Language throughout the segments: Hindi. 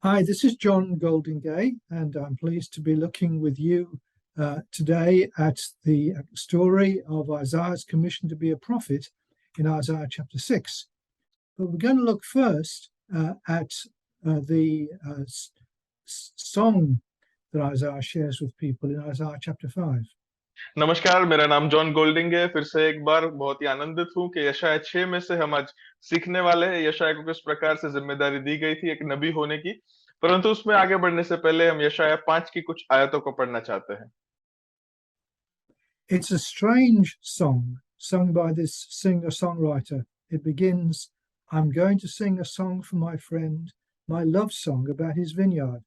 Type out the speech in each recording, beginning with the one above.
Hi, this is John Goldingay, and I'm pleased to be looking with you today at the story of Isaiah's commission to be a prophet in Isaiah chapter 6. But we're going to look first at the song that Isaiah shares with people in Isaiah chapter 5. नमस्कार, मेरा नाम जॉन गोल्डिंग है। फिर से एक बार बहुत ही आनंदित हूं कि यशायाह 6 में से हम आज सीखने वाले हैं। यशायाह को किस प्रकार से जिम्मेदारी दी गई थी एक नबी होने की, परंतु उसमें आगे बढ़ने से पहले हम यशायाह 5 की कुछ आयतों को पढ़ना चाहते हैं। It's a strange song sung by this singer-songwriter. It begins, I'm going to sing a song for my friend, my love song about his vineyard.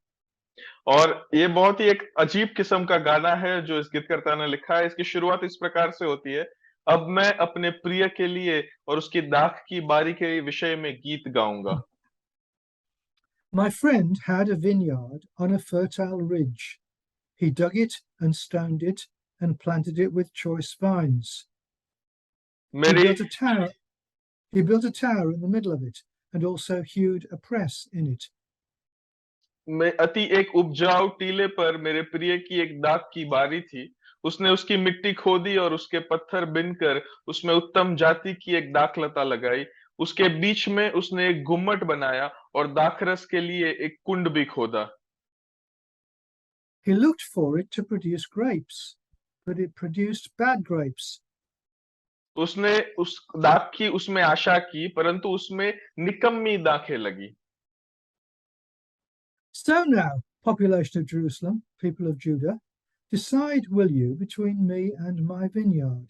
और ये बहुत ही एक अजीब किस्म का गाना है जो इस गीतकर्ता ने लिखा है। इसकी शुरुआत इस प्रकार से होती है, अब मैं अपने प्रिय के लिए और उसकी दाख की बारी के विषय में गीत गाऊंगा। My friend had a vineyard on a fertile ridge. He dug it and stoned it and planted it with choice vines. He मेरी built a tower in the middle of it and also hewed a press in it. में अति एक उपजाऊ टीले पर मेरे प्रिय की एक दाख की बारी थी। उसने उसकी मिट्टी खोदी और उसके पत्थर बिनकर उसमें उत्तम जाति की एक दाखलता लगाई। उसके बीच में उसने एक गुम्मट बनाया और दाखरस के लिए एक कुंड भी खोदा। He looked for it to produce grapes, but it produced bad grapes. उसने उस दाख की उसमें आशा की, परंतु उसमें निकम्मी दाखें लगी। So now, population of Jerusalem, people of Judah, decide, will you, between me and my vineyard?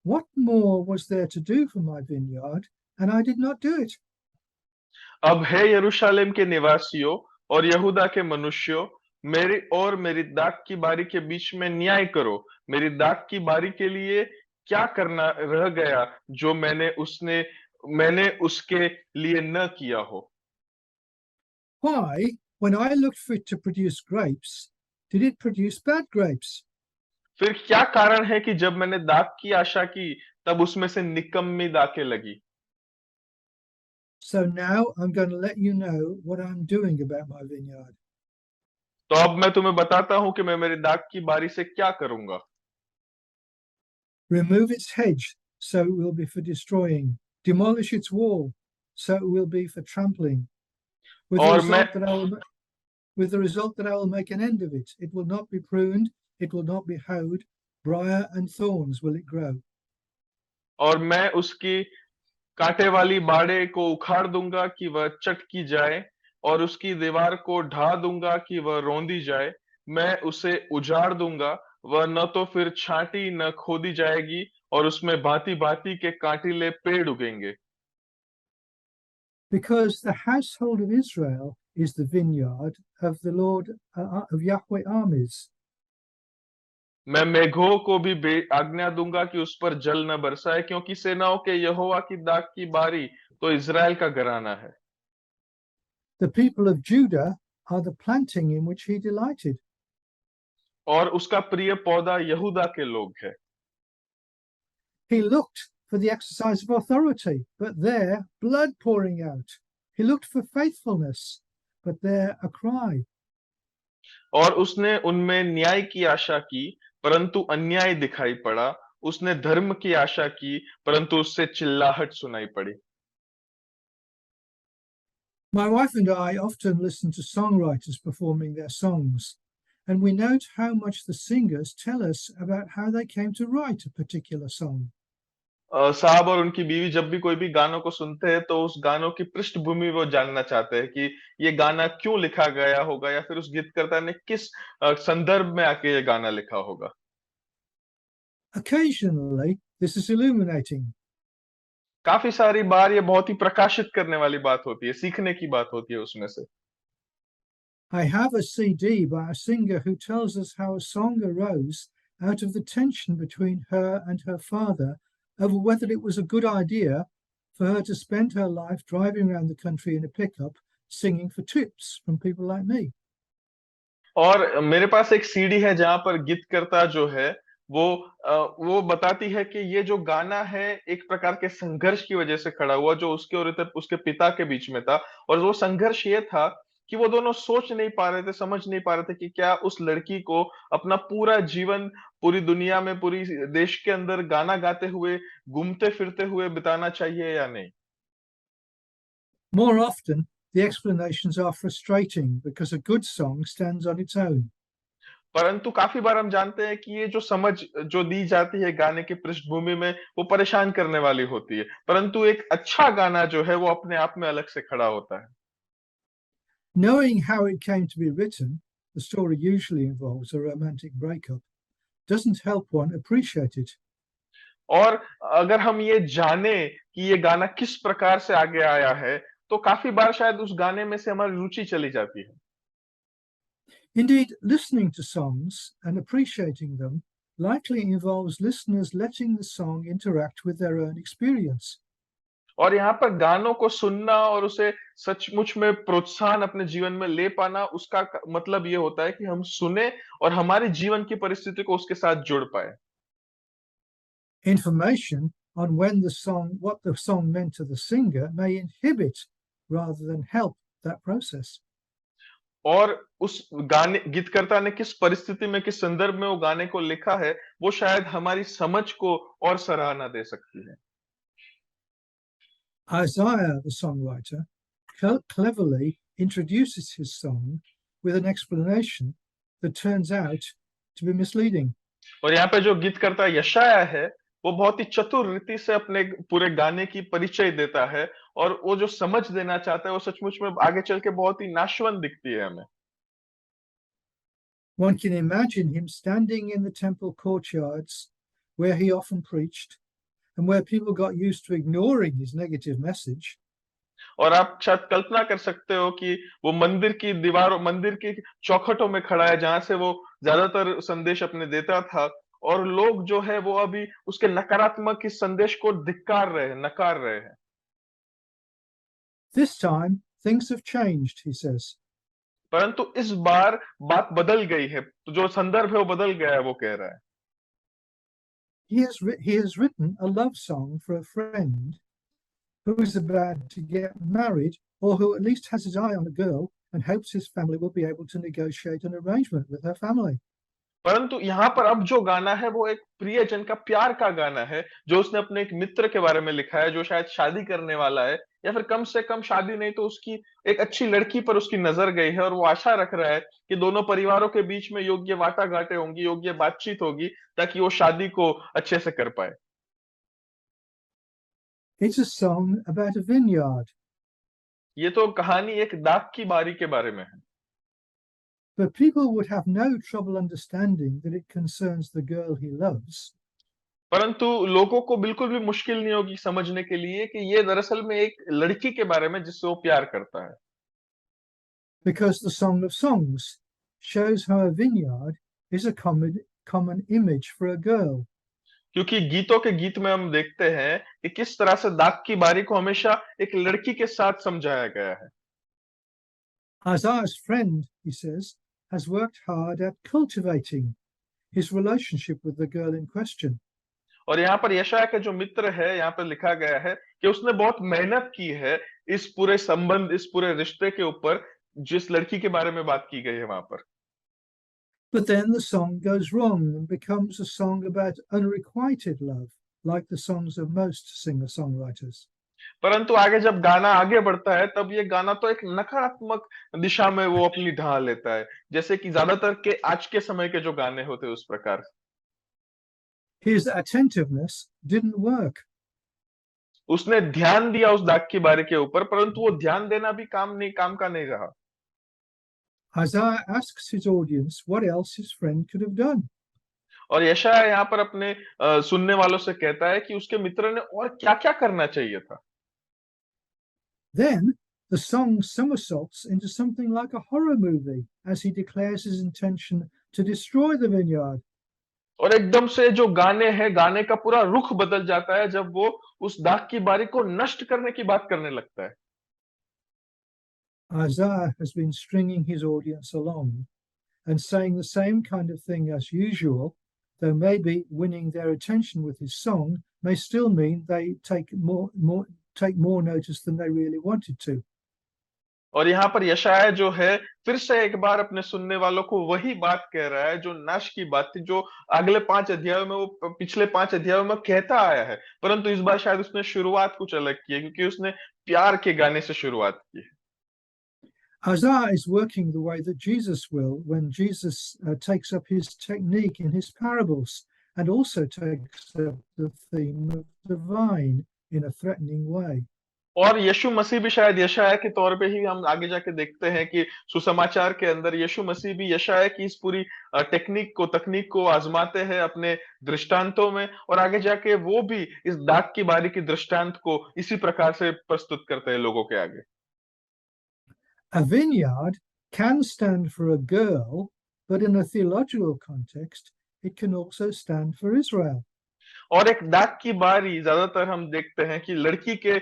What more was there to do for my vineyard, and I did not do it? अब है यरूशलेम के निवासियों और यहूदा के मनुष्यों, मेरी और मेरी दाख की बारी के बीच में न्याय करो। मेरी दाख की बारी के लिए क्या करना रह गया जो मैंने उसके लिए न किया हो। Why, when I looked for it to produce grapes, did it produce bad grapes? फिर क्या कारण है कि जब मैंने दाख की आशा की तब उसमें से निकम्मी दाखें लगी। So now I'm going to let you know what I'm doing about my vineyard. तो अब मैं तुम्हें बताता हूं कि मैं मेरी दाख की बारी से क्या करूंगा। Remove its hedge, so it will be for destroying. Demolish its wall, so it will be for trampling. With the result that I will make an end of it. It will not be pruned, it will not be hoed, briar and thorns will it grow. और मैं उसकी कांटे वाली बाड़े को उखाड़ दूंगा कि वह चटकी जाए, और उसकी दीवार को ढा दूंगा कि वह रौंदी जाए। मैं उसे उजाड़ दूंगा, वह न तो फिर छांटी न खोदी जाएगी, और उसमें भांति भांति के कांटीले पेड़ उगेंगे। Because the household of Israel is the vineyard of the Lord of Yahweh armies. मैं मेघों को भी आज्ञा दूंगा कि उस पर जल न बरसाए, क्योंकि सेनाओं के यहोवा की दाख की बारी तो इज़राइल का घराना है। The people of Judah are the planting in which he delighted. और उसका प्रिय पौधा यहूदा के लोग है। He looked for the exercise of authority, but there blood pouring out. He looked for faithfulness, but there a cry. और उसने उनमें न्याय की आशा की, परंतु अन्याय दिखाई पड़ा। उसने धर्म की आशा की, परंतु उससे चिल्लाहट सुनाई पड़ी। My wife and I often listen to songwriters performing their songs, and we note how much the singers tell us about how they came to write a particular song. साहब और उनकी बीवी जब भी कोई भी गानों को सुनते हैं तो उस गानों की पृष्ठभूमि वो जानना चाहते हैं कि ये गाना क्यों लिखा गया होगा, या फिर उस गीतकर्ता ने किस संदर्भ में आके ये गाना लिखा होगा। Occasionally, this is illuminating. काफी सारी बार ये बहुत ही प्रकाशित करने वाली बात होती है, सीखने की बात होती है उसमें से। I have a CD by a singer who tells us how a song arose out of the tension between her and her father over whether it was a good idea for her to spend her life driving around the country in a pickup singing for tips from people like me. और मेरे पास एक सीडी है जहां पर गीतकर्ता जो है वो बताती है कि ये जो गाना है एक प्रकार के संघर्ष की वजह से खड़ा हुआ, जो उसके और उसके पिता के बीच में था। और वो संघर्ष ये था कि वो दोनों सोच नहीं पा रहे थे, समझ नहीं पा रहे थे कि क्या उस लड़की को अपना पूरा जीवन पूरी दुनिया में, पूरी देश के अंदर गाना गाते हुए, घूमते-फिरते हुए बिताना चाहिए या नहीं। More often, the explanations are frustrating because a good song stands on its own. परंतु काफ़ी बार हम जानते हैं कि ये जो समझ जो दी जाती है गाने की पृष्ठभूमि में, वो परेशान करने वाली होती है। परंतु एक अच्छा गाना जो है, वो अपने आप में अलग से खड़ा होता है। Knowing how it came to be written, the story usually involves a romantic breakup, doesn't help one appreciate it. और अगर हम ये जानें कि ये गाना किस प्रकार से आगे आया है, तो काफ़ी बार शायद उस गाने में से हमारी रुचि चली जाती है। Indeed, listening to songs and appreciating them likely involves listeners letting the song interact with their own experience. और यहाँ पर गानों को सुनना और उसे सचमुच में प्रोत्साहन अपने जीवन में ले पाना, उसका मतलब ये होता है कि हम सुने और हमारे जीवन की परिस्थिति को उसके साथ जुड़ पाए। Information on what the song meant to the singer may inhibit rather than help that process. और उस गाने गीतकर्ता ने किस परिस्थिति में, किस संदर्भ में वो गाने को लिखा है, वो शायद हमारी समझ को और सराहना दे सकती है। Isaiah, the songwriter, cleverly introduces his song with an explanation that turns out to be misleading. और यहाँ पे जो गीतकर्ता यशायाह है, वो बहुत ही चतुर रीति से अपने पूरे गाने की परिचय देता है और वो जो समझ देना चाहता है, वो सचमुच में आगे चल के बहुत ही नाशवंत दिखती है हमें। One can imagine him standing in the temple courtyards where he often preached and where people got used to ignoring his negative message. और आप शायद कल्पना कर सकते हो कि वो मंदिर की दीवारों, मंदिर की चौखटों में खड़ा है, जहाँ से वो ज़्यादातर संदेश अपने देता था और लोग जो है वो अभी उसके नकारात्मक इस संदेश को धिक्कार रहे हैं, नकार रहे हैं। This time, things have changed, he says. परंतु इस बार बात बदल गई है, तो जो संदर्भ है वो बदल गया है, वो कह रहा है। He has written a love song for a friend who is about to get married or who at least has his eye on a girl and hopes his family will be able to negotiate an arrangement with her family. परंतु यहाँ पर अब जो गाना है वो एक प्रियजन का प्यार का गाना है, जो उसने अपने एक मित्र के बारे में लिखा है, जो शायद शादी करने वाला है या फिर कम से कम शादी नहीं तो उसकी एक अच्छी लड़की पर उसकी नज़र गई है और वो आशा रख रहा है कि दोनों परिवारों के बीच में योग्य वाटाघाटें होंगी, योग्य बातचीत होगी ताकि वो शादी को अच्छे से कर पाए। It's a song about a vineyard, ये तो कहानी एक दाख की बारी के बारे में है। but people would have no trouble understanding that it concerns the girl he loves परंतु लोगों को बिल्कुल भी मुश्किल नहीं होगी समझने के लिए कि ये दरअसल में एक लड़की के बारे में जिससे वो प्यार करता है। because the Song of Songs shows how a vineyard is a common image for a girl. क्योंकि गीतों के गीत में हम देखते हैं कि किस तरह से दाग की बारी को हमेशा एक लड़की के साथ समझाया गया है। Isaiah's friend, he says, has worked hard at cultivating his relationship with the girl in question. और यहाँ पर यशायाह का जो मित्र है, यहाँ पर लिखा गया है कि उसने बहुत मेहनत की है इस पूरे संबंध, इस पूरे रिश्ते के ऊपर, जिस लड़की के बारे में बात की गई है वहां पर। But then the song goes wrong and becomes a song about unrequited love, like the songs of most singer-songwriters. परंतु आगे जब गाना आगे बढ़ता है, तब ये गाना तो एक नकारात्मक दिशा में वो अपनी ढाल लेता है, जैसे कि ज्यादातर के आज के समय के जो गाने होते हैं उस प्रकार। His attentiveness didn't work. उसने ध्यान दिया उस दाग की बारी के ऊपर, परंतु वो ध्यान देना भी काम का नहीं रहा। Isaiah asks his audience what else his friend could have done. और यशायाह यहाँ पर अपने सुनने वालों से कहता है कि उसके मित्र ने और क्या-क्या करना चाहिए था। Then the song somersaults into something like a horror movie as he declares his intention to destroy the vineyard. और एकदम से जो गाने हैं, गाने का पूरा रुख बदल जाता है जब वो उस दाग की बारी को नष्ट करने की बात करने लगता है। Isaiah has been stringing his audience along and saying the same kind of thing as usual, though maybe winning their attention with his song may still mean they take more notice than they really wanted to. और यहाँ पर यशायाह जो है फिर से एक बार अपने सुनने वालों को वही बात कह रहा है जो नाश की बात थी, जो अगले 5 अध्यायों में वो पिछले 5 अध्यायों में कहता आया है, परंतु इस बार शायद उसने शुरुआत कुछ अलग की है, क्योंकि उसने प्यार के गाने से शुरुआत की है। Isaiah is working the way that Jesus will when Jesus takes up his technique in his parables and also takes up the theme of the vine in a threatening way. और यीशु मसीह भी शायद यशायाह के तौर पे ही हम आगे जाके देखते हैं कि सुसमाचार के अंदर यीशु मसीह भी यशायाह की इस पूरी टेक्निक को तकनीक को आजमाते हैं अपने दृष्टांतों में, और आगे जाके वो भी इस दाग की बारी की दृष्टांत को इसी प्रकार से प्रस्तुत करते हैं लोगों के आगे। A vineyard can stand for a girl, but in a theological context, it can also stand for Israel. और एक दाग की बारी ज्यादातर हम देखते हैं कि लड़की के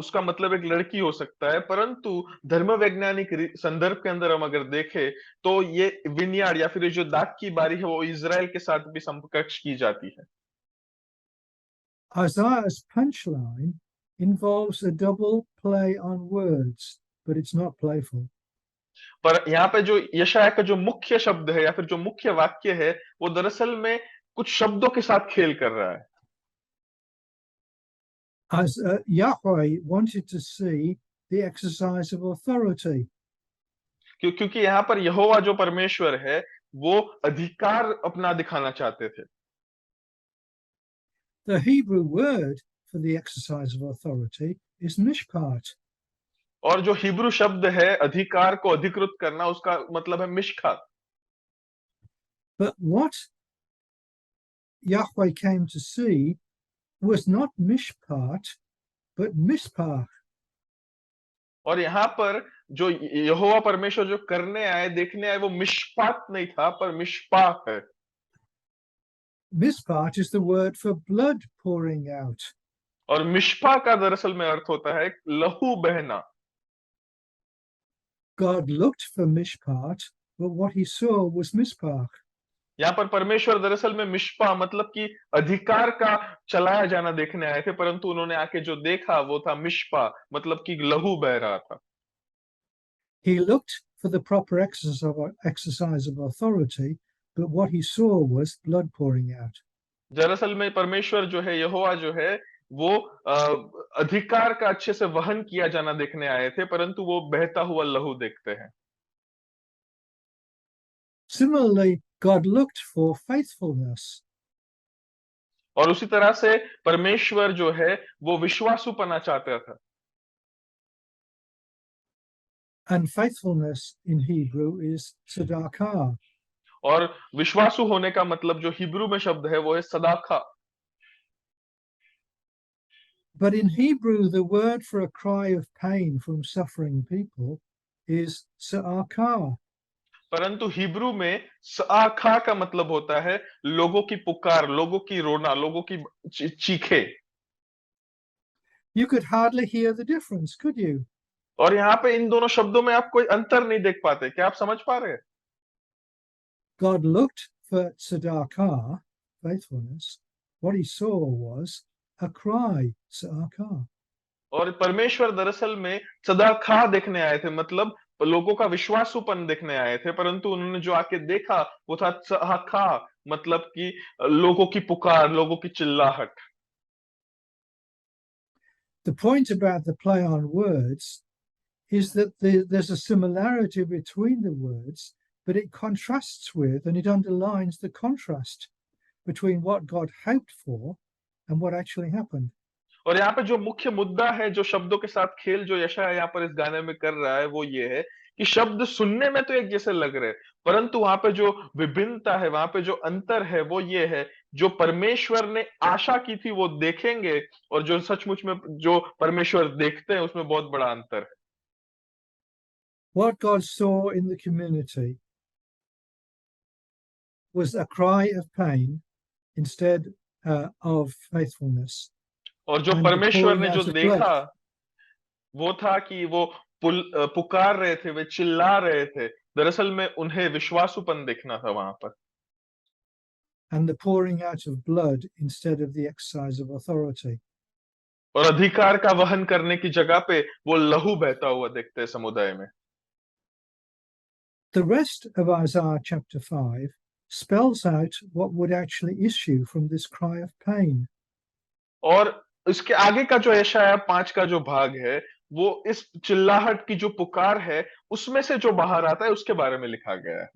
उसका मतलब एक लड़की हो सकता है, परंतु धर्म वैज्ञानिक संदर्भ के अंदर हम अगर देखें तो ये विनयार्ड या फिर ये जो दाग की बारी है वो इज़राइल के साथ भी समकक्ष की जाती है। Isaiah's punchline involves a double play on words, but it's not playful. पर यहाँ पे जो यशायाह का जो मुख्य शब्द है या फिर जो मुख्य वाक्य है, वो दरअसल में कुछ शब्दों के साथ खेल कर रहा है। As Yahweh wanted to see the exercise of authority. क्योंकि यहाँ पर यहोवा जो परमेश्वर है, वो अधिकार अपना दिखाना चाहते थे। The Hebrew word for the exercise of authority is mishpat. और जो हिब्रू शब्द है अधिकार को अधिकृत करना, उसका मतलब है मिशखा। But what Yahweh came to see was not mishpat, but mispah. और यहाँ पर जो यहोवा परमेश्वर जो करने आए, देखने आए, वो मिशपात नहीं था पर मिशपा है। Mishpat is the word for blood pouring out. और मिशपा का दरअसल में अर्थ होता है लहू बहना। God looked for mishpat, but what he saw was mispah. यहाँ पर परमेश्वर दरअसल में मिशपा मतलब कि अधिकार का चलाया जाना देखने आए थे, परंतु उन्होंने आके जो देखा वो था मिशपा, मतलब कि लहू बह रहा था। He looked for the proper exercise of authority, but what he saw was blood pouring out. दरअसल में परमेश्वर जो है, यहोवा जो है, वो अधिकार का अच्छे से वहन किया जाना देखने आए थे, परंतु वो बहता हुआ लहू देखते हैं। Similarly, God looked for faithfulness, और उसी तरह से परमेश्वर जो है वो विश्वासुपना चाहता था। and faithfulness in Hebrew is tzedakah. और विश्वासु होने का मतलब जो हिब्रू में शब्द है वो है सदाका। But in Hebrew, the word for a cry of pain from suffering people is sa'akah. परंतु हिब्रू में सआखा का मतलब होता है लोगों की पुकार, लोगों की रोना, लोगों की चीखे। You could hardly hear the difference, could you? और यहाँ पे इन दोनों शब्दों में आप कोई अंतर नहीं देख पाते, क्या आप समझ पा रहे हैं? God looked for tzedakah, faithfulness. What he saw was a cry, sa'akah. और परमेश्वर दरअसल में सदाखा देखने आए थे, मतलब लोगों का विश्वासुपन देखने आए थे, परंतु उन्होंने जो आके देखा वो था सहाखा, मतलब कि लोगों की पुकार, लोगों की चिल्लाहट। The point about the play on words is that there's a similarity between the words, but it contrasts with and it underlines the contrast between what God hoped for and what actually happened. और यहाँ पे जो मुख्य मुद्दा है, जो शब्दों के साथ खेल जो यशायाह यहाँ पर इस गाने में कर रहा है, वो ये है कि शब्द सुनने में तो एक जैसे लग रहे हैं, परंतु वहां पे जो विभिन्नता है, वहां पे जो अंतर है, वो ये है जो परमेश्वर ने आशा की थी वो देखेंगे, और जो सचमुच में जो परमेश्वर देखते हैं उसमें बहुत बड़ा अंतर है। What God saw in the community was a cry of pain instead of faithfulness और जो and the परमेश्वर pouring ने जो out of blood. देखा वो था कि वो पुकार रहे थे, वे चिल्ला रहे थे, दरअसल में उन्हें विश्वासुपन देखना था वहां पर। And the pouring out of blood instead of the exercise of authority. और अधिकार का वहन करने की जगह पे वो लहू बहता हुआ देखते हैं समुदाय में। The rest of Isaiah chapter 5 spells out what would actually issue from this cry of pain. और इसके आगे का जो यशायाह 5 का जो भाग है, वो इस चिल्लाहट की जो पुकार है, उसमें से जो बाहर आता है उसके बारे में लिखा गया है।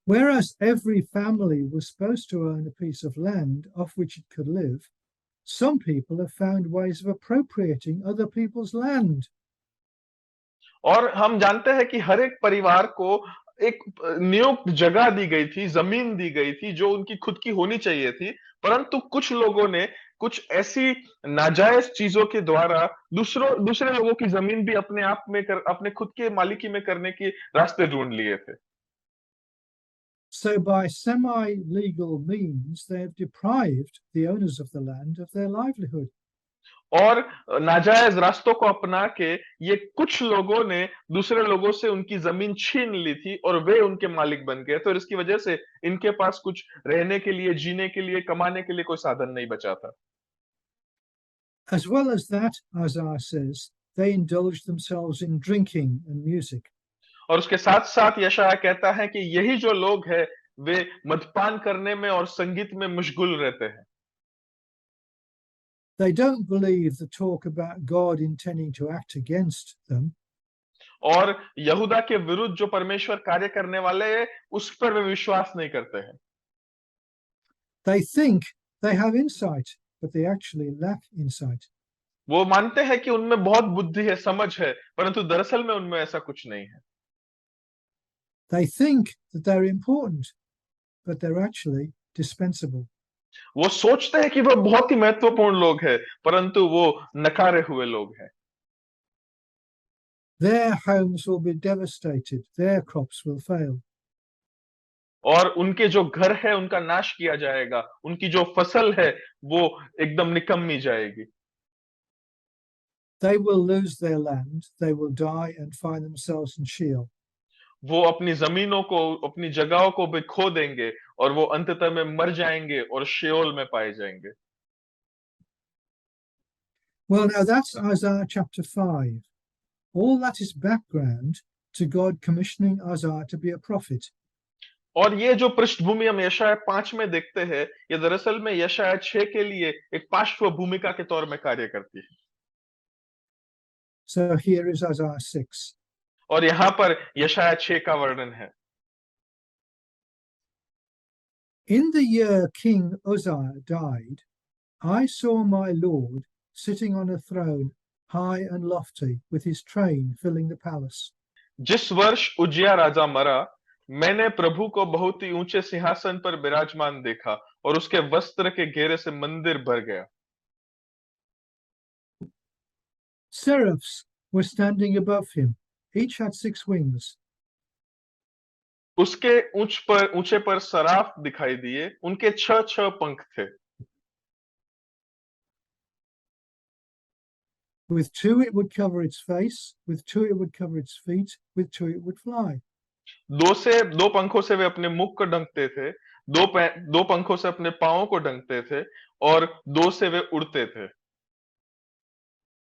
Whereas every family was supposed to earn a piece of land off which it could live, some people have found ways of appropriating other people's land. और हम जानते हैं कि हर एक परिवार को एक नियुक्त जगह दी गई थी, जमीन दी गई थी जो उनकी खुद की होनी चाहिए थी, परंतु कुछ लोगों ने कुछ ऐसी नाजायज चीजों के द्वारा दूसरे लोगों की जमीन भी अपने खुद के मालिकी में करने के रास्ते ढूंढ लिए थे। So, by semi legal means, they have deprived the owners of the land of their livelihood. और नाजायज रास्तों को अपना के ये कुछ लोगों ने दूसरे लोगों से उनकी जमीन छीन ली थी और वे उनके मालिक बन गए, तो इसकी वजह से इनके पास कुछ रहने के लिए, जीने के लिए, कमाने के लिए कोई साधन नहीं बचा था। As well as that, Isaiah says, they indulged themselves in drinking and music. और उसके साथ साथ यशायाह कहता है कि यही जो लोग हैं वे मदपान करने में और संगीत में मशगूल रहते हैं। They don't believe the talk about God intending to act against them. और यहूदा के विरुद्ध जो परमेश्वर कार्य करने वाले हैं उस पर वे विश्वास नहीं करते हैं। They think they have insight, but they actually lack insight. वो मानते हैं कि उनमें बहुत बुद्धि है, समझ है, परंतु दरअसल में उनमें ऐसा कुछ नहीं है। They think that they're important, but they're actually dispensable. वो सोचते हैं कि वह बहुत ही महत्वपूर्ण लोग हैं, परंतु वो नकारे हुए लोग हैं। Their homes will be devastated, their crops will fail. और उनके जो घर है उनका नाश किया जाएगा, उनकी जो फसल है वो एकदम निकम्मी जाएगी। They will lose their land, they will die and find themselves in Sheol. वो अपनी जमीनों को, अपनी जगहों को भी खो देंगे और वो अंततः में मर जाएंगे और शेओल में पाए जाएंगे। Well, now that's Isaiah chapter 5. All that is background to God commissioning Isaiah to be a prophet. और ये जो पृष्ठभूमि हम यशायाह 5 में देखते हैं, ये दरअसल में यशायाह 6 के लिए एक पार्श्व भूमिका के तौर में कार्य करती है। So here is Isaiah 6. और यहाँ पर यशायाह 6 का वर्णन है। In the year King Uzziah died, I saw my Lord sitting on a throne high and lofty, with his train filling the palace. जिस वर्ष उजिया राजा मरा, मैंने प्रभु को बहुत ही ऊंचे सिंहासन पर विराजमान देखा और उसके वस्त्र के घेरे से मंदिर भर गया। Seraphs were standing above him, each had 6 wings. उसके ऊंचे पर सराफ दिखाई दिए, उनके 6 पंख थे। With 2 it would cover its face, with 2 it would cover its feet, with 2 it would fly. दो पंखों से वे अपने मुख को ढंकते थे, दो पंखों से अपने पांवों को ढंकते थे और 2 से वे उड़ते थे।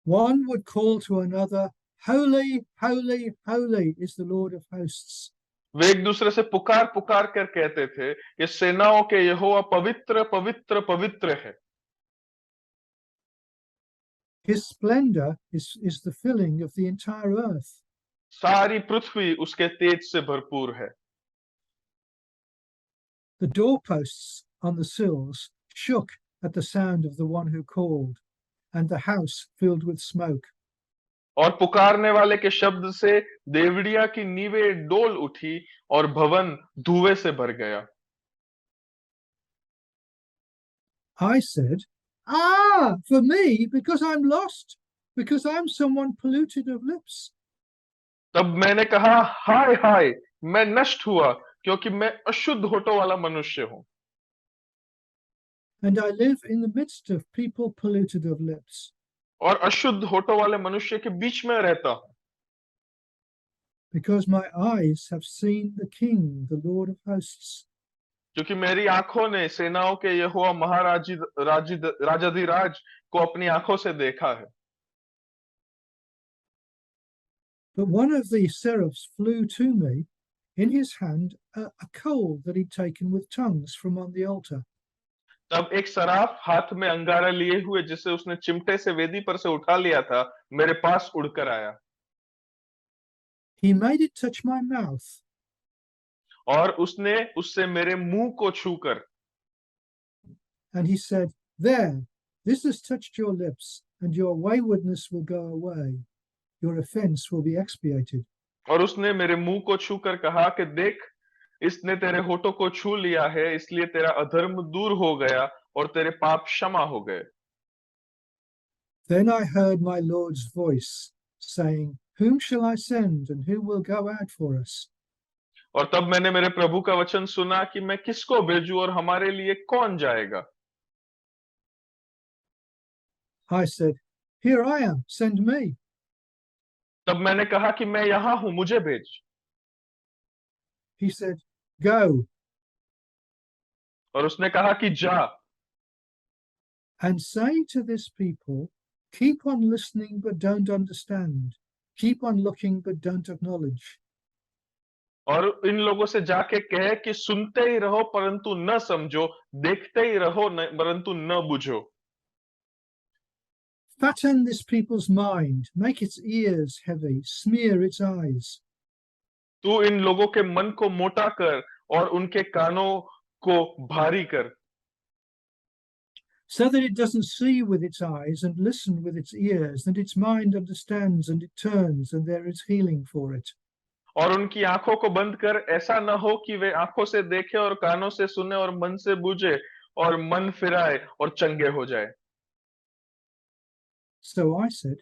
One would call to another, Holy, holy, holy is the Lord of hosts. वे एक दूसरे से पुकार पुकार कर कहते थे कि सेनाओं के यहोवा पवित्र पवित्र पवित्र है। His splendor is the filling of the entire earth. सारी पृथ्वी उसके तेज से भरपूर है। The doorposts on the sills shook at the sound of the one who called, and the house filled with smoke. और पुकारने वाले के शब्द से देवड़िया की नींवें डोल उठी और भवन धुएं से भर गया। I said, Ah, for me, because I'm lost, because I'm someone polluted of lips. तब मैंने कहा, हाय हाय, मैं नष्ट हुआ क्योंकि मैं अशुद्ध होठों वाला मनुष्य हूं। And I live in the midst of people polluted of lips. और अशुद्ध होठों वाले मनुष्य के बीच में रहता हूं। Because my eyes have seen the King, the Lord of hosts. क्योंकि मेरी आंखों ने सेनाओं के यहोवा राजाधिराज को अपनी आंखों से देखा है। But one of the seraphs flew to me, in his hand a coal that he'd taken with tongues from on the altar. तब एक सराफ हाथ में अंगारा लिए हुए, जिसे उसने चिमटे से वेदी पर से उठा लिया था, मेरे पास उड़कर आया He made it touch my mouth, और उसने उससे मेरे मुंह को छूकर, and he said, "There, this has touched your lips, and your waywardness will go away. Your offense will be expiated." और उसने मेरे मुंह को छूकर कहा कि देख, इसने तेरे होठों को छू लिया है, इसलिए तेरा अधर्म दूर हो गया और तेरे पाप क्षमा हो गए। Then I heard my Lord's voice saying, "Whom shall I send, and who will go out for us?" और तब मैंने मेरे प्रभु का वचन सुना कि मैं किसको भेजूं और हमारे लिए कौन जाएगा। I said, "Here I am, send me." तब मैंने कहा कि मैं यहां हूं, मुझे भेज। He said, "Go और उसने कहा कि जा and say to this people, keep on listening but don't understand, keep on looking but don't acknowledge." और इन लोगों से जाके कहे कि सुनते ही रहो परंतु न समझो, देखते ही रहो परंतु न बुझो। Fatten this people's mind, make its ears heavy, smear its eyes, तू इन लोगों के मन को मोटा कर और उनके कानों को भारी कर, so that it doesn't see with its eyes and listen with its ears, that its mind understands and it turns, and there is healing for it. और उनकी आंखों को बंद कर, ऐसा न हो कि वे आंखों से देखे और कानों से सुने और मन से बूझे और मन फिराए और चंगे हो जाए। So I said,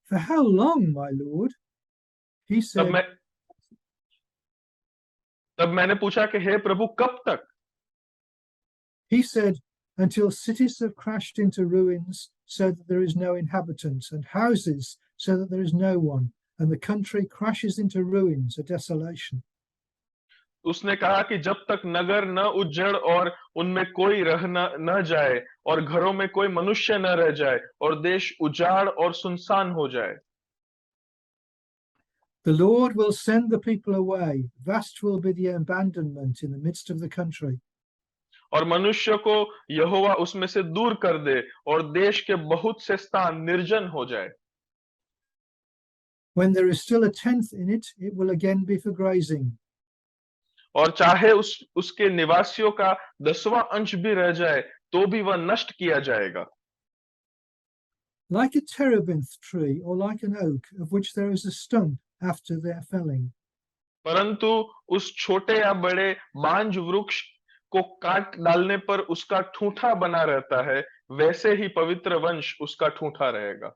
"For how long, my Lord?" He तब said, मैं तब मैंने पूछा कि हे प्रभु, कब तक? He said, "Until cities have crashed into ruins so that there is no inhabitant, and houses so that there is no one, and the country crashes into ruins, a desolation." उसने कहा कि जब तक नगर न उज्जड़ और उनमें कोई रह न जाए और घरों में कोई मनुष्य न रह जाए और देश उजाड़ और सुनसान हो जाए। The Lord will send the people away. Vast will be the abandonment in the midst of the country. और मनुष्य को यहोवा उसमें से दूर कर दे और देश के बहुत से स्थान निर्जन हो जाए। When there is still a tenth in it, it will again be for grazing. और चाहे उसके निवासियों का 10वां अंश भी रह जाए, तो भी वह नष्ट किया जाएगा। Like a terebinth tree or like an oak, of which there is a stump after their felling. परंतु उस छोटे या बड़े बांज वृक्ष को काट डालने पर उसका ठूंठा बना रहता है, वैसे ही पवित्र वंश उसका ठूंठा रहेगा।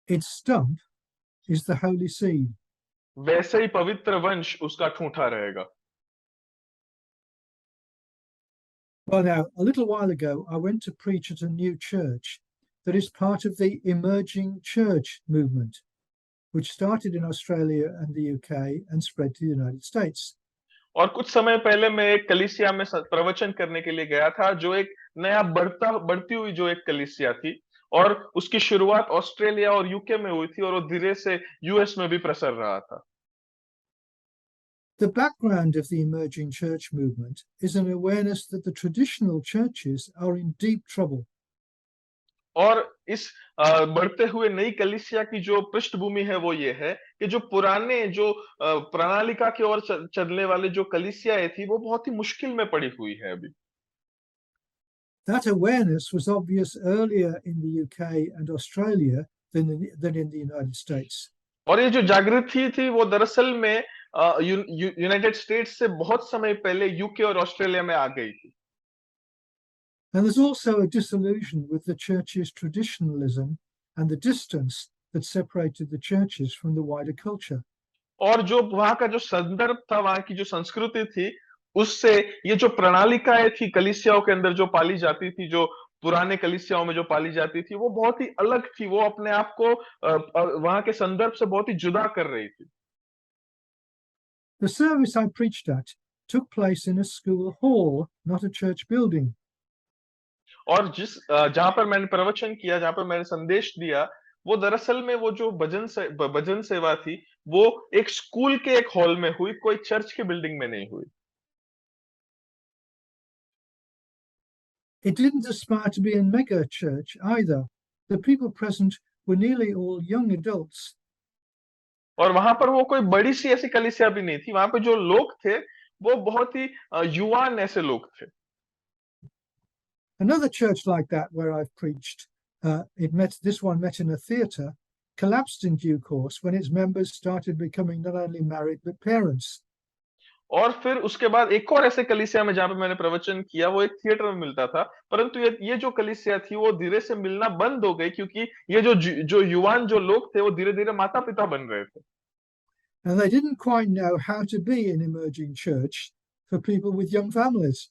Its stump is the holy seed. वैसे ही पवित्र वंश उसका ठूंठा रहेगा। Well, now, a little while ago, I went to preach at a new church that is part of the emerging church movement, which started in Australia and the UK and spread to the United States. और कुछ समय पहले मैं एक कलीसिया में प्रवचन करने के लिए गया था, जो एक नया बढ़ती हुई जो एक कलीसिया थी, और उसकी शुरुआत ऑस्ट्रेलिया और यूके में हुई थी और वो धीरे से यूएस में भी प्रसर रहा था। The background of the emerging church movement is an awareness that the traditional churches are in deep trouble. और इस बढ़ते हुए नई कलीसिया की जो पृष्ठभूमि है वो ये है कि जो पुराने जो प्रणालिका की ओर चलने वाले जो कलीसियाएं थी, वो बहुत ही मुश्किल में पड़ी हुई है अभी। That awareness was obvious earlier in the UK and Australia than in the United States. और ये जो जागृति थी वो दरअसल में यूनाइटेड स्टेट्स से बहुत समय पहले यूके और ऑस्ट्रेलिया में आ गई थी। And there's also a disillusion with the church's traditionalism and the distance that separated the churches from the wider culture. और जो वहां का जो संदर्भ था, वहां की जो संस्कृति थी, उससे ये जो प्रणालिकाएं थी कलीसियाओं के अंदर जो पाली जाती थी, जो पुराने कलीसियाओं में जो पाली जाती थी, वो बहुत ही अलग थी। वो अपने आप को वहां के संदर्भ से बहुत ही जुदा कर रही थी। The service I preached at took place in a school hall, not a church building. और जहाँ पर मैंने प्रवचन किया, जहाँ पर मैंने संदेश दिया, वो दरअसल में वो जो भजन सेवा थी, वो एक स्कूल के एक हॉल में हुई, कोई चर्च की बिल्डिंग में नहीं हुई। It didn't aspire to be a mega church either. The people present were nearly all young adults. और वहां पर वो कोई बड़ी सी ऐसी कलीसिया भी नहीं थी, वहां पे जो लोग थे वो बहुत ही युवान ऐसे लोग थे। Another church like that where I've preached, this one met in a theatre, collapsed in due course when its members started becoming not only married but parents. और फिर उसके बाद एक और ऐसे कलीसिया में जहाँ पे मैंने प्रवचन किया, वो एक थिएटर में मिलता था, परंतु ये जो कलीसिया थी वो धीरे से मिलना बंद हो गई, क्योंकि ये जो युवान जो लोग थे वो धीरे धीरे माता पिता बन रहे थे। And they didn't quite know how to be an emerging church for people with young families.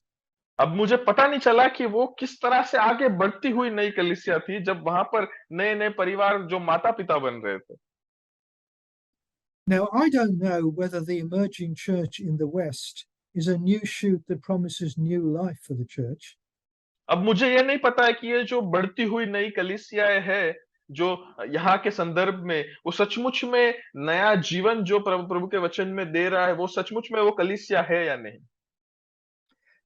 अब मुझे पता नहीं चला कि वो किस तरह से आगे बढ़ती हुई नई कलीसिया थी, जब वहां पर नए नए परिवार जो माता पिता बन रहे थे। Now, I don't know whether the emerging church in the West is a new shoot that promises new life for the church. अब मुझे ये नहीं पता है कि ये जो बढ़ती हुई नई कलीसियाएं है, जो यहाँ के संदर्भ में, वो सचमुच में नया जीवन जो प्रभु के वचन में दे रहा है, वो सचमुच में वो कलीसिया है या नहीं।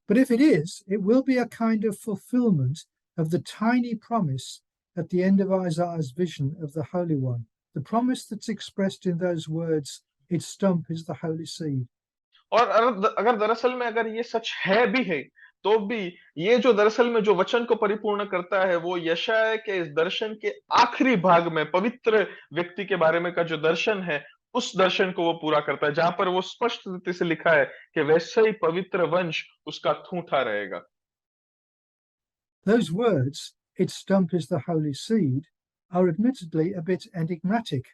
But if it is, it will be a kind of fulfillment of the tiny promise at the end of Isaiah's vision of the Holy One, the promise that's expressed in those words, its stump is the holy seed. और अगर दरअसल में अगर ये सच है भी है, तो भी ये जो दरअसल में जो वचन को परिपूर्ण करता है, वो यशायाह के इस दर्शन के आखिरी भाग में पवित्र व्यक्ति के बारे में का जो दर्शन है, उस दर्शन को वो पूरा करता है, जहां पर वो स्पष्ट रीति से लिखा है कि वैसे ही पवित्र वंश उसका ठूंठा रहेगा। Those words, its stump is the holy seed, are admittedly a bit enigmatic.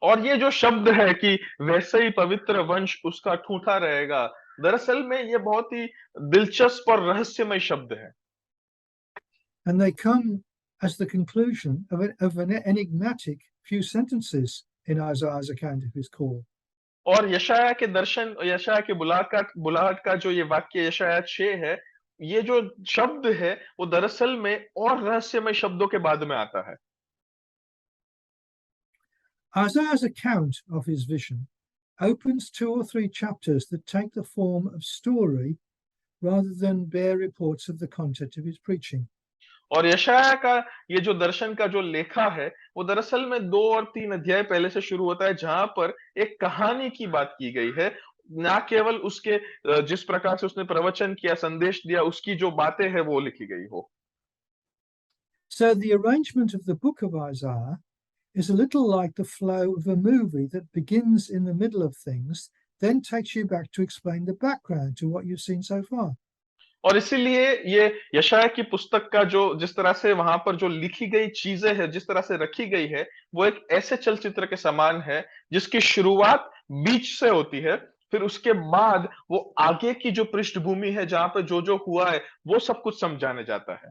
और ये जो शब्द है कि वैसे ही पवित्र वंश उसका ठूंठा रहेगा, दरअसल में ये बहुत ही दिलचस्प और रहस्यमय शब्द है। And they come as the conclusion of an enigmatic few sentences in Isaiah's account of his call. और यशायाह के दर्शन, यशायाह के बुलाहट का जो ये वाक्य यशायाह 6 है, ये जो शब्द है वो दरअसल में और रहस्यमय शब्दों के बाद में आता है। Isaiah's account of his vision opens 2 or 3 chapters that take the form of story rather than bare reports of the content of his preaching. और यशायाह का ये जो दर्शन का जो लेखा है, वो दरअसल में 2 और 3 अध्याय पहले से शुरू होता है, जहां पर एक कहानी की बात की गई है, ना केवल उसके जिस प्रकार से उसने प्रवचन किया, संदेश दिया, उसकी जो बातें हैं वो लिखी गई हो। So the arrangement of the book of Isaiah is a little like the flow of a movie that begins in the middle of things, then takes you back to explain the background to what you've seen so far. और इसीलिए ये यशायाह की पुस्तक का जो जिस तरह से वहां पर जो लिखी गई चीजें हैं, जिस तरह से रखी गई है, वो एक ऐसे चलचित्र के समान है जिसकी शुरुआत बीच से होती है, फिर उसके बाद वो आगे की जो पृष्ठभूमि है, जहां पे जो हुआ है, वो सब कुछ समझाने जाता है।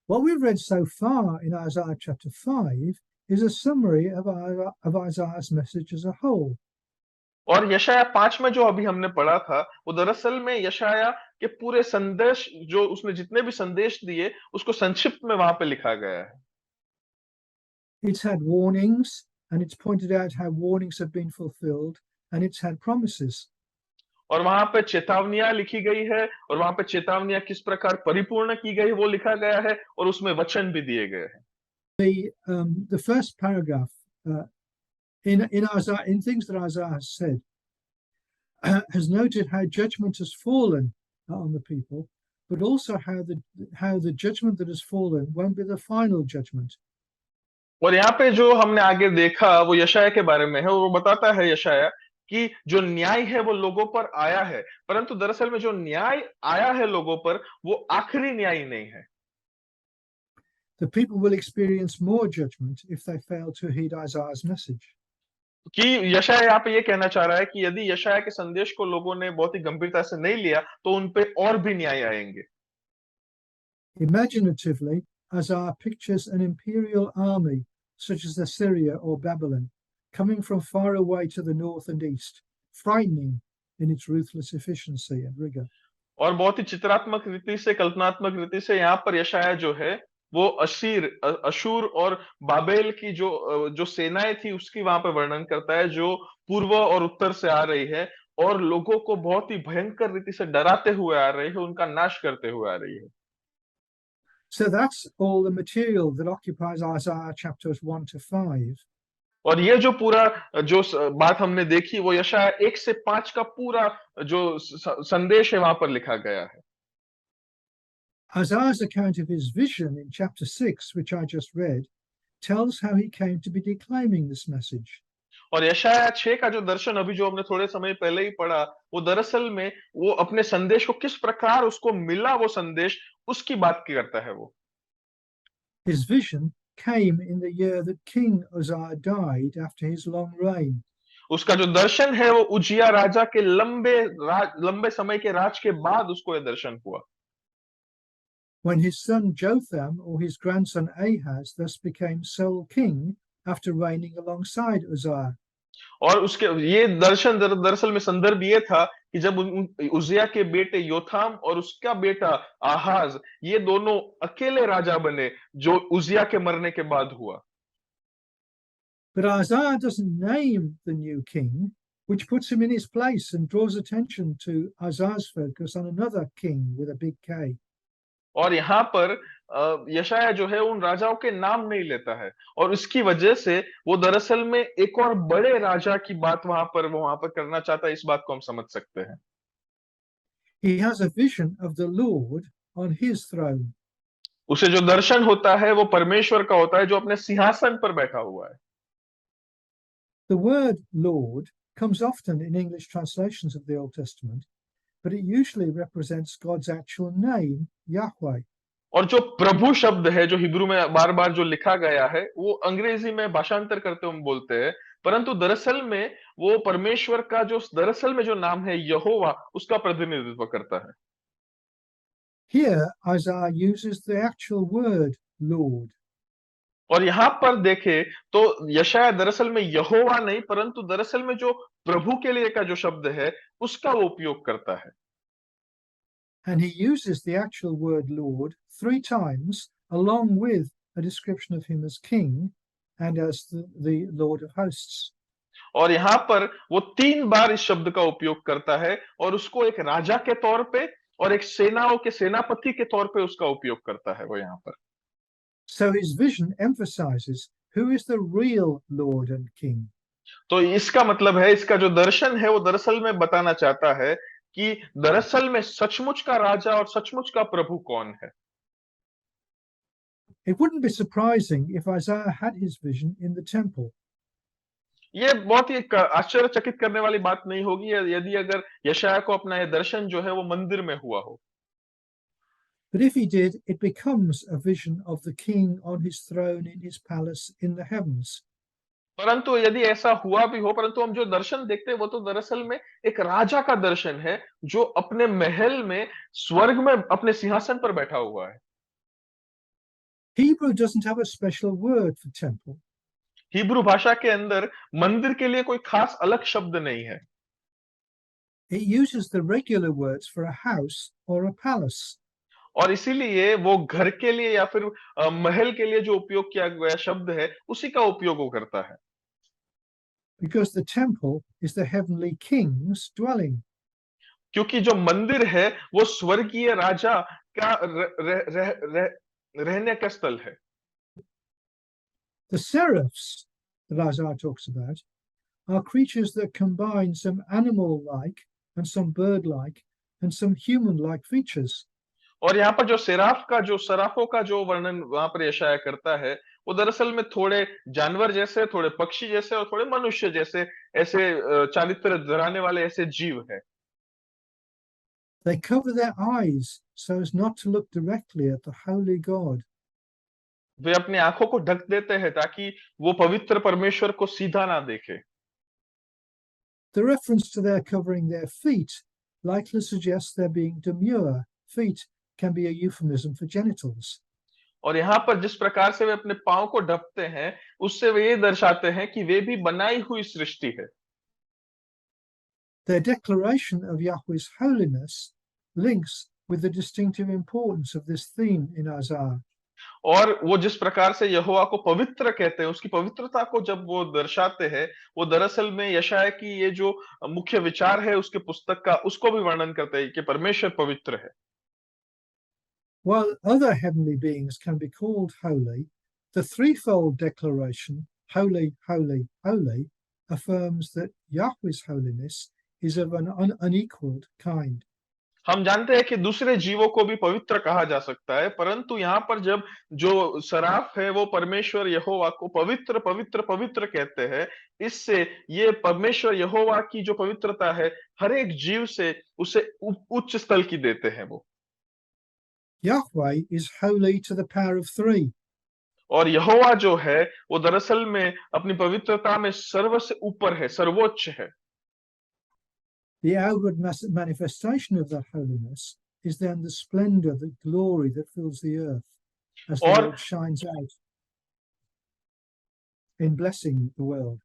What we've read so far in Isaiah chapter 5 is a summary of Isaiah's message as a whole. और यशायाह 5 में जो अभी हमने पढ़ा था, वो दरअसल में यशायाह के पूरे संदेश, जो उसने जितने भी संदेश दिए, उसको संक्षिप्त में वहां पे लिखा गया है। It's had warnings, and it's pointed out how warnings have been fulfilled, and it's had promises. और वहां पे चेतावनियां लिखी गई है, और वहां पे चेतावनियां किस प्रकार परिपूर्ण की गई वो लिखा गया है, और उसमें वचन भी दिए गए हैं। The first paragraph in Isaiah, in things that Isaiah has said, has noted how judgment has fallen on the people, but also how the judgment that has fallen won't be the final judgment. और यहाँ पे जो हमने आगे देखा वो यशायाह के बारे में है, और वो बताता है यशायाह कि जो न्याय है वो लोगों पर आया है, परंतु दरअसल में जो न्याय आया है लोगों पर, वो आखिरी न्याय नहीं है। The people will experience more judgment if they fail to heed Isaiah's message. कि यशायाह यहाँ पे ये कहना चाह रहा है कि यदि यशायाह के संदेश को लोगों ने बहुत ही गंभीरता से नहीं लिया, तो उन पे और भी न्याय आएंगे। Imaginatively, Isaiah pictures an imperial army such as Assyria or Babylon coming from far away to the north and east, frightening, in its ruthless efficiency and rigor. और बहुत ही चित्रात्मक रीति से, कल्पनात्मक रीति से यहाँ पर यशायाह जो है, वो अशूर और बाबेल की जो सेनाएँ थी उसकी वहाँ पे वर्णन करता है, जो पूर्व और उत्तर से आ रही है और लोगों को बहुत ही भयंकर रीति से डराते हुए आ रही है, उनका नाश करते हुए आ रही है। So that's all the material that occupies Isaiah chapters 1 to 5. और ये जो पूरा बात हमने देखी, वो यशायाह 1 से 5 का पूरा जो संदेश है वहां पर लिखा गया है। Isaiah's account of his vision in chapter 6, which I just read, tells how he came to be declaiming this message. और यशायाह 6 का जो दर्शन अभी जो हमने थोड़े समय पहले ही पढ़ा, वो दरअसल में वो अपने संदेश को किस प्रकार उसको मिला, वो संदेश उसकी बात करता है वो। His vision came in the year that King Uzziah died after his long reign. उसका जो दर्शन है वो उजिया राजा के लंबे समय के राज के बाद उसको ये दर्शन हुआ। When his son Jotham or his grandson Ahaz thus became sole king after reigning alongside Uzziah. और उसके ये दर्शन दरअसल में संदर्भ ये था कि जब उजिया के बेटे योथाम और उसका बेटा आहाज, ये दोनों अकेले राजा बने, जो उजिया के मरने के बाद हुआ। But Isaiah doesn't name the new king, which puts him in his place and draws attention to Isaiah's focus on another king with a big K. और यहाँ पर यशायाह जो है उन राजाओं के नाम नहीं लेता है और इसकी वजह से वो दरअसल में एक और बड़े राजा की बात वो वहां पर करना चाहता है। इस बात को हम समझ सकते हैं। He has a vision of the Lord on his throne. उसे जो दर्शन होता है वो परमेश्वर का होता है, जो अपने सिंहासन पर बैठा हुआ है। The word Lord comes often in English translations of the Old Testament, but it usually represents God's actual name, Yahweh. और जो प्रभु शब्द है, जो हिब्रू में बार बार जो लिखा गया है, वो अंग्रेजी में भाषांतर करते हम बोलते हैं, परंतु दरअसल में वो परमेश्वर का जो दरअसल में जो नाम है यहोवा, उसका प्रतिनिधित्व करता है। Here, Isaiah uses the actual word Lord. और यहाँ पर देखें तो यशायाह दरअसल में यहोवा नहीं, परंतु दरअसल में जो प्रभु के लिए का जो शब्द है, उसका वो उपयोग करता है। And he uses the actual word Lord 3 times, along with a description of him as king and as the Lord of hosts. और यहाँ पर वो 3 बार इस शब्द का उपयोग करता है और उसको एक राजा के तौर पे और एक सेनाओं के सेनापति के तौर पे उसका उपयोग करता है वो यहाँ पर। So his vision emphasizes who is the real Lord and King. तो इसका मतलब है, इसका जो दर्शन है वो दरअसल में बताना चाहता है कि दरअसल में सचमुच का राजा और सचमुच का प्रभु कौन है। It wouldn't be surprising if Isaiah had his vision in the temple. ये बहुत ही आश्चर्यचकित करने वाली बात नहीं होगी यदि अगर यशायाह को अपना ये दर्शन जो है वो मंदिर में हुआ हो। But if he did, it becomes a vision of the king on his throne in his palace in the heavens. परंतु यदि ऐसा हुआ भी हो, परंतु हम जो दर्शन देखते हैं वो तो दरअसल में एक राजा का दर्शन है, जो अपने महल में स्वर्ग में अपने सिंहासन पर बैठा हुआ है। Hebrew doesn't have a special word for temple. Hebrew भाषा के अंदर मंदिर के लिए कोई खास अलग शब्द नहीं है। It uses the regular words for a house or a palace. और इसीलिए वो घर के लिए या फिर महल के लिए जो उपयोग किया गया शब्द है, उसी का उपयोग वो करता है। Because the temple is the heavenly king's dwelling. क्योंकि जो मंदिर है वो स्वर्गीय राजा का रहने का स्थल है। The seraphs that Isaiah talks about are creatures that combine some animal-like and some bird-like and some human-like features. और यहाँ पर जो सराफों का जो वर्णन वहां पर यशायाह करता है, वो दरअसल में थोड़े जानवर जैसे, थोड़े पक्षी जैसे और थोड़े मनुष्य जैसे ऐसे चारित्र धराने वाले ऐसे जीव है। They cover their eyes so as not to look directly at the holy God. वे अपनी आंखों को ढक देते हैं ताकि वो पवित्र परमेश्वर को सीधा ना देखे। The reference to their covering their feet likely suggests they're being demure. Feet can be a euphemism for genitals. और यहाँ पर जिस प्रकार से वे अपने पांव को ढकते हैं, उससे वे ये दर्शाते हैं कि वे भी बनाई हुई सृष्टि है। Their declaration of Yahweh's holiness links with the distinctive importance of this theme in Isaiah. और वो जिस प्रकार से यहोवा को पवित्र कहते हैं, उसकी पवित्रता को जब वो दर्शाते हैं, वो दरअसल में यशायाह की ये जो मुख्य विचार है उसके पुस्तक का, उसको भी वर्णन करते हैं कि परमेश्वर पवित्र है। While other heavenly beings can be called holy, the threefold declaration, holy, holy, holy, affirms that Yahweh's holiness is of an unequaled kind. हम जानते हैं कि दूसरे जीवों को भी पवित्र कहा जा सकता है, परंतु यहाँ पर जब जो सराफ है वो परमेश्वर यहोवा को पवित्र पवित्र पवित्र कहते हैं, इससे ये परमेश्वर यहोवा की जो पवित्रता है हर एक जीव से उसे उच्च स्थल की देते हैं वो। Yahweh is holy to the power of three. और यहोवा जो है वो दरअसल में अपनी पवित्रता में सर्व से ऊपर है, सर्वोच्च है। The outward manifestation of that holiness is then the splendor, the glory that fills the earth as the और Lord shines out in blessing the world.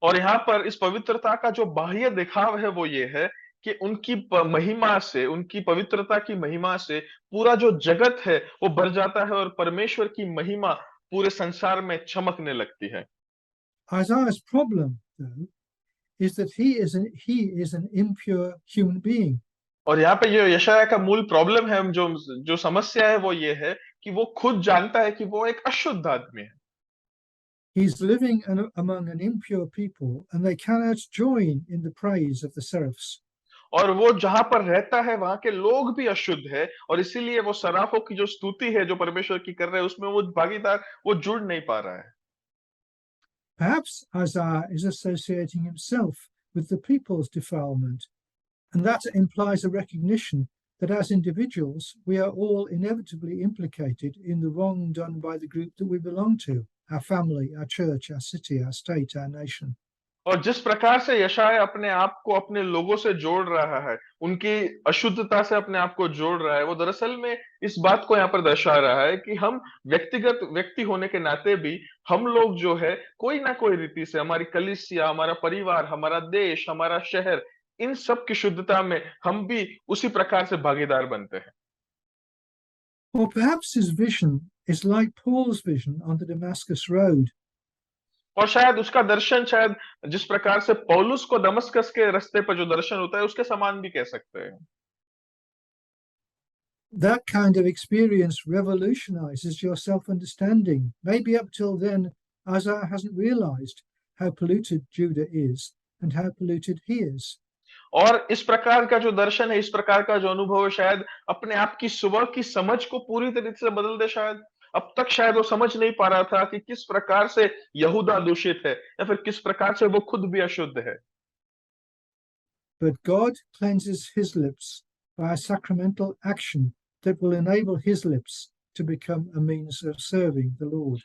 और यहाँ पर इस पवित्रता का जो बाह्य दिखाव है वो ये है कि उनकी महिमा से, उनकी पवित्रता की महिमा से पूरा जो जगत है वो भर जाता है और परमेश्वर की महिमा पूरे संसार में चमकने लगती है। Isaiah's problem, though, is that he is an impure human being. और यहाँ पे जो यशायाह का मूल प्रॉब्लम है, जो जो समस्या है वो ये है कि वो खुद जानता है कि वो एक अशुद्ध आदमी है। He's living among an impure people, and they cannot join in the praise of the seraphs. और वो जहां पर रहता है वहां के लोग भी अशुद्ध है और इसीलिए वो सराफों की जो स्तुति है जो परमेश्वर की कर रहे हैं उसमें वो भागीदार वो जुड़ नहीं पा रहा है। Perhaps Isaiah is associating himself with the people's defilement, and that implies a recognition that as individuals we are all inevitably implicated in the wrong done by the group that we belong to, our family, our church, our city, our state, our nation. और जिस प्रकार से यशायाह अपने आप को अपने लोगों से जोड़ रहा है, उनकी अशुद्धता से अपने आप को जोड़ रहा है, वो दरअसल में इस बात को यहाँ पर दर्शा रहा है कि हम व्यक्तिगत व्यक्ति होने के नाते भी हम लोग जो है कोई ना कोई रीति से हमारी कलीसिया, हमारा परिवार, हमारा देश, हमारा शहर, इन सब की शुद्धता में हम भी उसी प्रकार से भागीदार बनते हैं। Or perhaps his vision is like Paul's vision on the Damascus Road. और शायद उसका दर्शन शायद जिस प्रकार से पौलुस को दमस्कस के रास्ते पर जो दर्शन होता है उसके समान भी कह सकते हैं। That kind of experience revolutionizes your self-understanding. Maybe up till then, Isaiah hasn't realized how polluted Judah is and how polluted he is. और इस प्रकार का जो दर्शन है, इस प्रकार का जो अनुभव है, शायद अपने आप की सुबह की समझ को पूरी तरीके से बदल दे शायद। अब तक शायद वो समझ नहीं पा रहा था कि किस प्रकार से यहूदा दूषित है या फिर किस प्रकार से वो खुद भी अशुद्ध है। But God cleanses his lips by a sacramental action that will enable his lips to become a means of serving the Lord.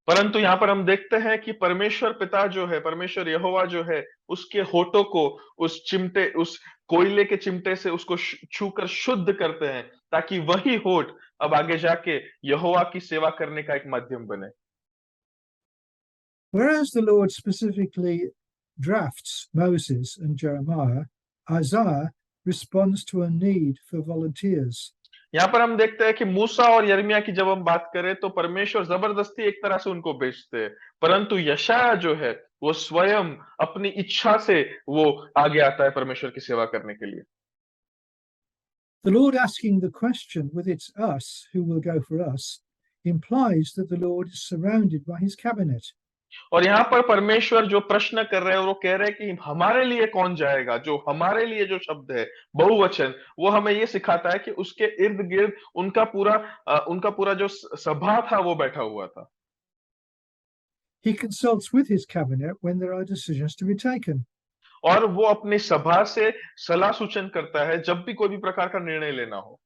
परंतु यहाँ पर हम देखते हैं कि परमेश्वर पिता जो है, परमेश्वर यहोवा जो है, उसके होठों को उस चिमटे, उस कोयले के चिमटे से उसको छूकर शुद्ध करते हैं, ताकि वही होठ अब आगे जाके यहोवा की सेवा करने का एक माध्यम बने। Whereas the Lord specifically drafts Moses and Jeremiah, Isaiah responds to a need for volunteers. यहाँ पर हम देखते हैं कि मूसा और यिर्मयाह की जब हम बात करें तो परमेश्वर जबरदस्ती एक तरह से उनको भेजते हैं, परंतु यशायाह जो है वो स्वयं अपनी इच्छा से वो आगे आता है परमेश्वर की सेवा करने के लिए। The Lord asking the question with its us who will go for us implies that the Lord is surrounded by his cabinet. और यहाँ पर परमेश्वर जो प्रश्न कर रहे हैं वो कह रहे हैं कि हमारे लिए कौन जाएगा। जो हमारे लिए जो शब्द है बहुवचन, वो हमें ये सिखाता है कि उसके इर्द गिर्द उनका पूरा जो सभा था वो बैठा हुआ था। He consults with his cabinet when there are decisions to be taken. और वो अपनी सभा से सलाह सूचन करता है जब भी कोई भी प्रकार का निर्णय लेना हो।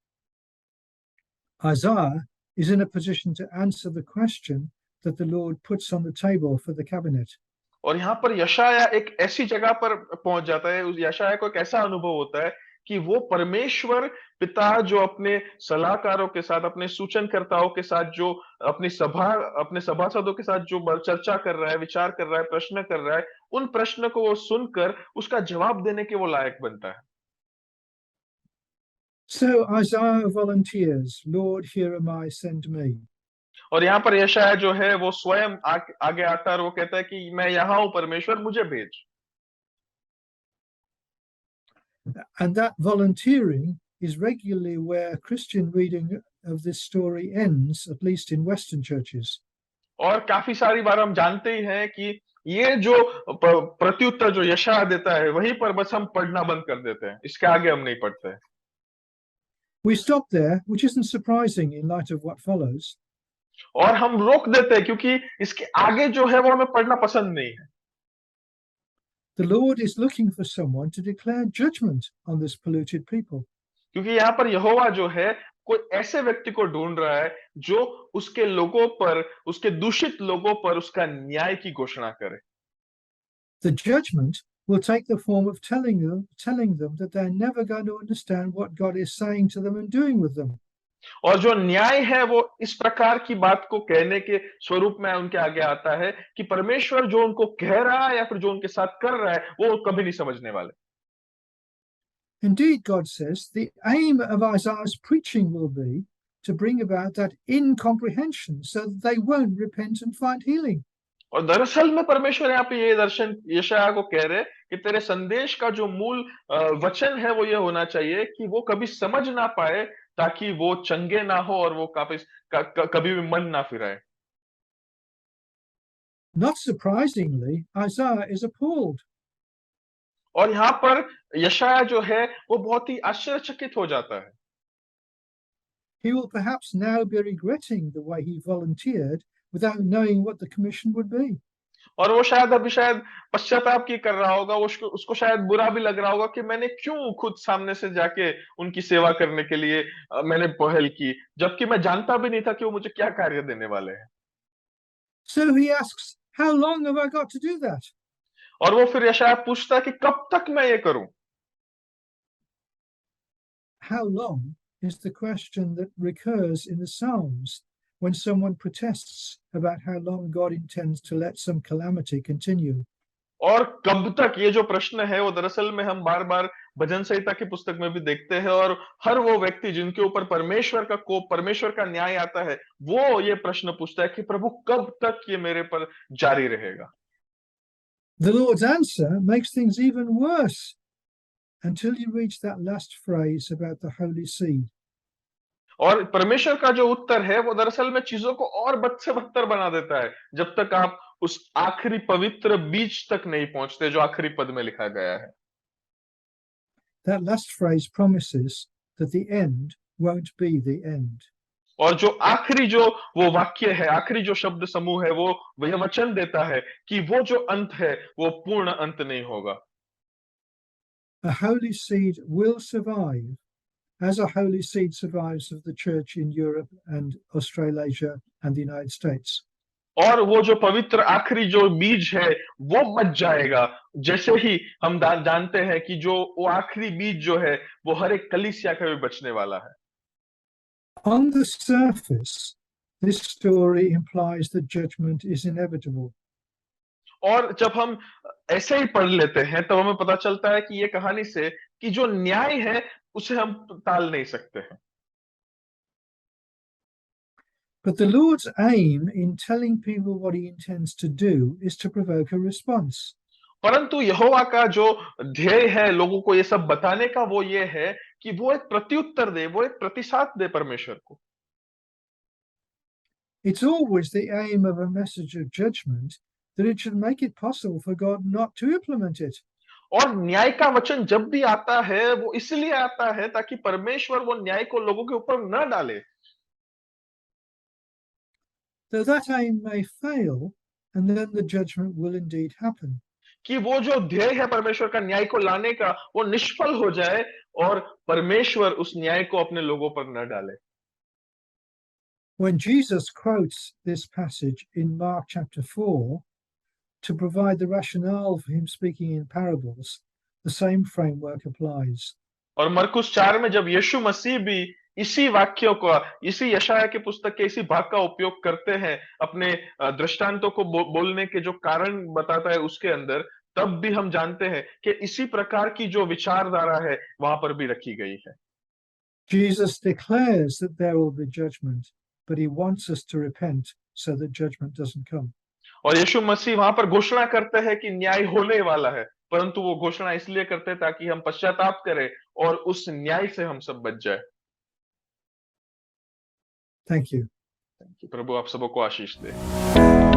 Isaiah is in a position to answer the question that the Lord puts on the table for the cabinet. और यहाँ पर यशायाह एक ऐसी जगह पर पहुंच जाता है, उस यशायाह को एक ऐसा अनुभव होता है कि वो परमेश्वर पिता जो अपने सलाहकारों के साथ, अपने सूचनकर्ताओं के साथ जो अपने सभासदों के साथ जो चर्चा कर रहा है, विचार कर रहा है, प्रश्न कर रहा है, उन प्रश्न को वो सुनकर उसका जवाब देने के वो लायक बनता है। So Isaiah volunteers, Lord, here am I, send me. और यहाँ पर यशायाह जो है वो स्वयं आगे आता है और वो कहता है कि मैं यहाँ हूं परमेश्वर, मुझे भेज। And that volunteering is regularly where Christian reading of this story ends, at least in Western churches. और काफी सारी बार हम जानते ही हैं कि ये जो प्रत्युत्तर जो यशायाह देता है वहीं पर बस हम पढ़ना बंद कर देते हैं, इसके आगे हम नहीं पढ़ते हैं। We stop there, which isn't surprising in light of what follows. और हम रोक देते हैं क्योंकि इसके आगे जो है वो हमें पढ़ना पसंद नहीं है। The Lord is looking for someone to declare judgment on this polluted people. क्योंकि यहाँ पर यहोवा जो है कोई ऐसे व्यक्ति को ढूंढ रहा है जो उसके लोगों पर, उसके दूषित लोगों पर उसका न्याय की घोषणा करे। The judgment will take the form of telling them that they're never going to understand what God is saying to them and doing with them. और जो न्याय है वो इस प्रकार की बात को कहने के स्वरूप में उनके आगे आता है कि परमेश्वर जो उनको कह रहा है या फिर जो उनके साथ कर रहा है वो कभी नहीं समझने वाले। Indeed, God says the aim of Isaiah's preaching will be to bring about that incomprehension so that they won't repent and find healing. और दरअसल में परमेश्वर यहाँ पे ये दर्शन यशायाह को कह रहे कि तेरे संदेश का जो मूल वचन है वो ये होना चाहिए कि वो कभी समझ ना पाए, ताकि वो चंगे ना हो और वो कभी भी मन ना फिराए। Not surprisingly, Isaiah is appalled. और यहाँ पर यशायाह जो है वो बहुत ही आश्चर्यचकित हो जाता है। He will perhaps now be regretting the way he volunteered without knowing what the commission would be. और वो शायद पश्चाताप की कर रहा होगा, उसको शायद बुरा भी लग रहा होगा कि मैंने क्यों खुद सामने से जाके उनकी सेवा करने के लिए मैंने पहल की, जबकि मैं जानता भी नहीं था कि वो मुझे क्या कार्य देने वाले हैं। So he asks, how long have I got to do that? और वो फिर यशायाह पूछता है कि कब तक मैं ये करूं। How long is the question that recurs in the Psalms when someone protests about how long God intends to let some calamity continue. और कब तक, ये जो प्रश्न है वो दरअसल में हम बार बार भजन संहिता की पुस्तक में भी देखते हैं, और हर वो व्यक्ति जिनके ऊपर परमेश्वर का कोप, परमेश्वर का न्याय आता है, वो ये प्रश्न पूछता है कि प्रभु कब तक ये मेरे पर जारी रहेगा। The Lord's answer makes things even worse until you reach that last phrase about the holy seed. और परमेश्वर का जो उत्तर है वो दरअसल में चीजों को और बद से बदतर बना देता है, जब तक आप उस आखिरी पवित्र बीज तक नहीं पहुंचते जो आखिरी पद में लिखा गया है। That last phrase promises that the end won't be the end. और जो आखिरी जो वो वाक्य है, आखिरी जो शब्द समूह है, वो यह वचन देता है कि वो जो अंत है वो पूर्ण अंत नहीं होगा। A holy seed will survive, as a holy seed survives of the church in Europe and Australasia and the United States. और वो जो पवित्र आखिरी जो बीज है वो बच जाएगा, जैसे ही हम जानते हैं कि जो वो आखिरी बीज जो है वो हर एक कलीसिया का भी बचने वाला है। On the surface, this story implies that judgment is inevitable. और जब हम ऐसे ही पढ़ लेते हैं तब हमें पता चलता है कि ये कहानी से कि जो न्याय है उसे हम टाल नहीं सकते हैं। But the Lord's aim in telling people what he intends to do is to provoke a response. परंतु यहोवा का जो ध्येय है लोगों को ये सब बताने का, वो ये है कि वो एक प्रत्युत्तर दे, वो एक प्रतिसाद दे परमेश्वर को। It's always the aim of a message of judgment that it should make it possible for God not to implement it. और न्याय का वचन जब भी आता है वो इसलिए आता है ताकि परमेश्वर वो न्याय को लोगों के ऊपर न डाले। Though that aim may fail, and then the judgment will indeed happen. कि वो जो ध्येय है परमेश्वर का न्याय को लाने का वो निष्फल हो जाए और परमेश्वर उस न्याय को अपने लोगों पर न डाले। When Jesus quotes this passage in Mark chapter 4 to provide the rationale for him speaking in parables, the same framework applies. और मरकुस 4 में जब यीशु मसीह भी इसी वाक्यों को, इसी यशायाह की पुस्तक के इसी भाग का उपयोग करते हैं अपने दृष्टांतों को बोलने के जो कारण बताता है उसके अंदर, तब भी हम जानते हैं कि इसी प्रकार की जो विचारधारा है वहां पर भी रखी गई है। Jesus declares that there will be judgment, but he wants us to repent so that judgment doesn't come. और यीशु मसीह वहां पर घोषणा करते हैं कि न्याय होने वाला है, परंतु वो घोषणा इसलिए करते हैं ताकि हम पश्चाताप करें और उस न्याय से हम सब बच जाए। Thank you. प्रभु आप सबको आशीष दे।